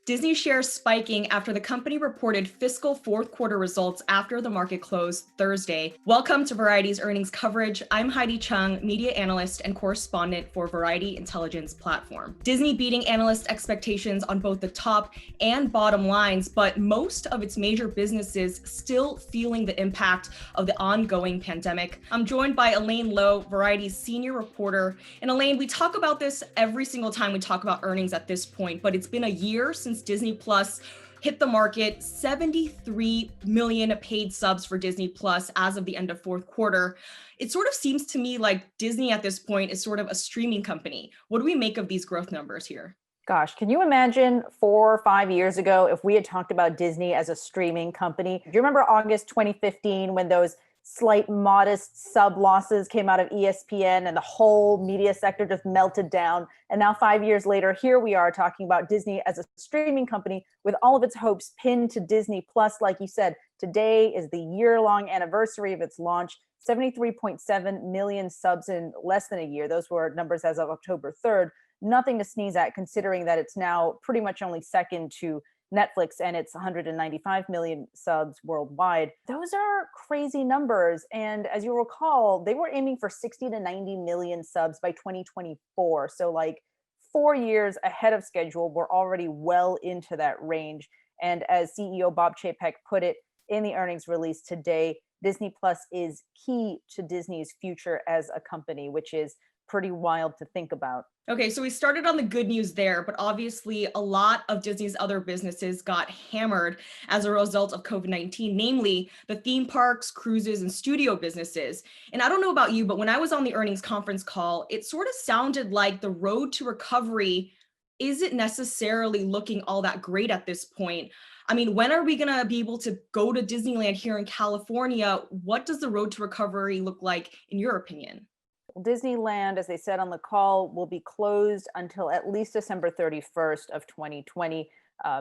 Disney shares spiking after the company reported fiscal fourth quarter results after the market closed Thursday. Welcome to Variety's earnings coverage. I'm Heidi Chung, media analyst and correspondent for Variety Intelligence Platform. Disney beating analyst expectations on both the top and bottom lines, but most of its major businesses still feeling the impact of the ongoing pandemic. I'm joined by Elaine Lowe, Variety's senior reporter. And Elaine, we talk about this every single time we talk about earnings at this point, but it's been a year since Disney Plus hit the market. 73 million paid subs for Disney Plus as of the end of fourth quarter. It sort of seems to me like Disney at this point is sort of a streaming company. What do we make of these growth numbers here? Gosh, can you imagine 4 or 5 years ago if we had talked about Disney as a streaming company? Do you remember August 2015 when those slight modest sub losses came out of ESPN and the whole media sector just melted down? And now 5 years later, here we are talking about Disney as a streaming company with all of its hopes pinned to Disney Plus. Like you said, today is the year-long anniversary of its launch. 73.7 million subs in less than a year. Those were numbers as of October 3rd. Nothing to sneeze at, considering that it's now pretty much only second to Netflix and it's 195 million subs worldwide. Those are crazy numbers. And as you recall, they were aiming for 60 to 90 million subs by 2024. So like 4 years ahead of schedule, we're already well into that range. And as CEO Bob Chapek put it in the earnings release today, Disney Plus is key to Disney's future as a company, which is pretty wild to think about. Okay, so we started on the good news there, but obviously a lot of Disney's other businesses got hammered as a result of COVID-19, namely the theme parks, cruises, and studio businesses. And I don't know about you, but when I was on the earnings conference call, it sort of sounded like the road to recovery isn't necessarily looking all that great at this point. I mean, when are we going to be able to go to Disneyland here in California? What does the road to recovery look like in your opinion? Disneyland, as they said on the call, will be closed until at least December 31st of 2020,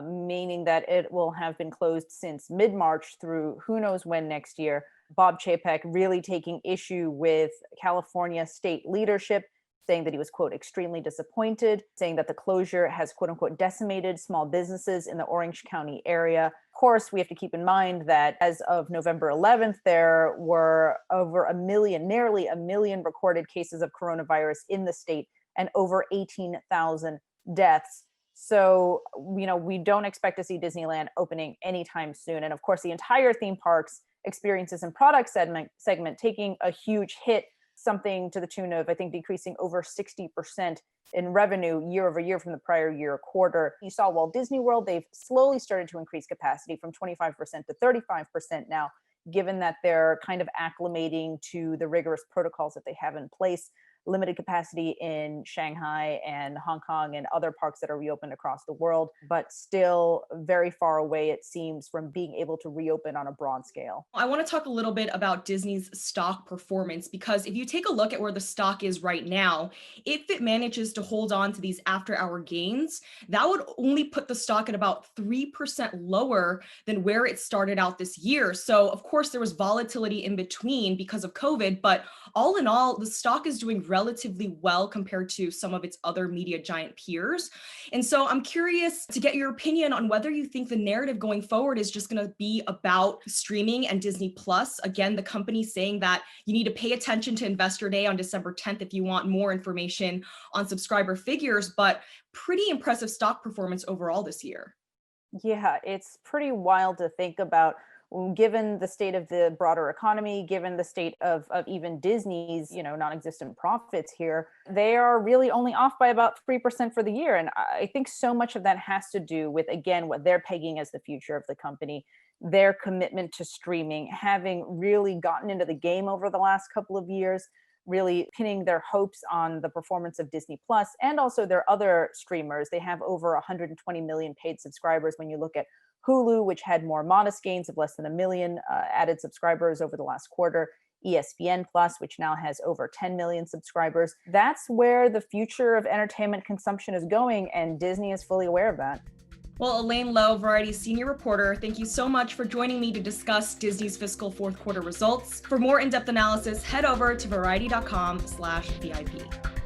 meaning that it will have been closed since mid-March through who knows when next year. Bob Chapek really taking issue with California state leadership, saying that he was, quote, extremely disappointed, saying that the closure has, quote unquote, decimated small businesses in the Orange County area. Of course, we have to keep in mind that as of November 11th, there were over nearly a million recorded cases of coronavirus in the state and over 18,000 deaths. So, we don't expect to see Disneyland opening anytime soon. And of course, the entire theme parks, experiences, and product segment taking a huge hit, something to the tune of, I think, decreasing over 60% in revenue year over year from the prior year quarter. You saw Walt Disney World, they've slowly started to increase capacity from 25% to 35% now, given that they're kind of acclimating to the rigorous protocols that they have in place. Limited capacity in Shanghai and Hong Kong and other parks that are reopened across the world, but still very far away, it seems, from being able to reopen on a broad scale. I want to talk a little bit about Disney's stock performance, because if you take a look at where the stock is right now, if it manages to hold on to these after-hour gains, that would only put the stock at about 3% lower than where it started out this year. So of course there was volatility in between because of COVID, but all in all, the stock is doing relatively well compared to some of its other media giant peers. And so I'm curious to get your opinion on whether you think the narrative going forward is just going to be about streaming and Disney Plus. Again, the company saying that you need to pay attention to Investor Day on December 10th if you want more information on subscriber figures, but pretty impressive stock performance overall this year. Yeah, it's pretty wild to think about, given the state of the broader economy, given the state of even Disney's, non-existent profits here. They are really only off by about 3% for the year. And I think so much of that has to do with, again, what they're pegging as the future of the company, their commitment to streaming, having really gotten into the game over the last couple of years, really pinning their hopes on the performance of Disney Plus and also their other streamers. They have over 120 million paid subscribers when you look at Hulu, which had more modest gains of less than a million added subscribers over the last quarter. ESPN Plus, which now has over 10 million subscribers. That's where the future of entertainment consumption is going, and Disney is fully aware of that. Well, Elaine Lowe, Variety's senior reporter, thank you so much for joining me to discuss Disney's fiscal fourth quarter results. For more in-depth analysis, head over to variety.com/VIP.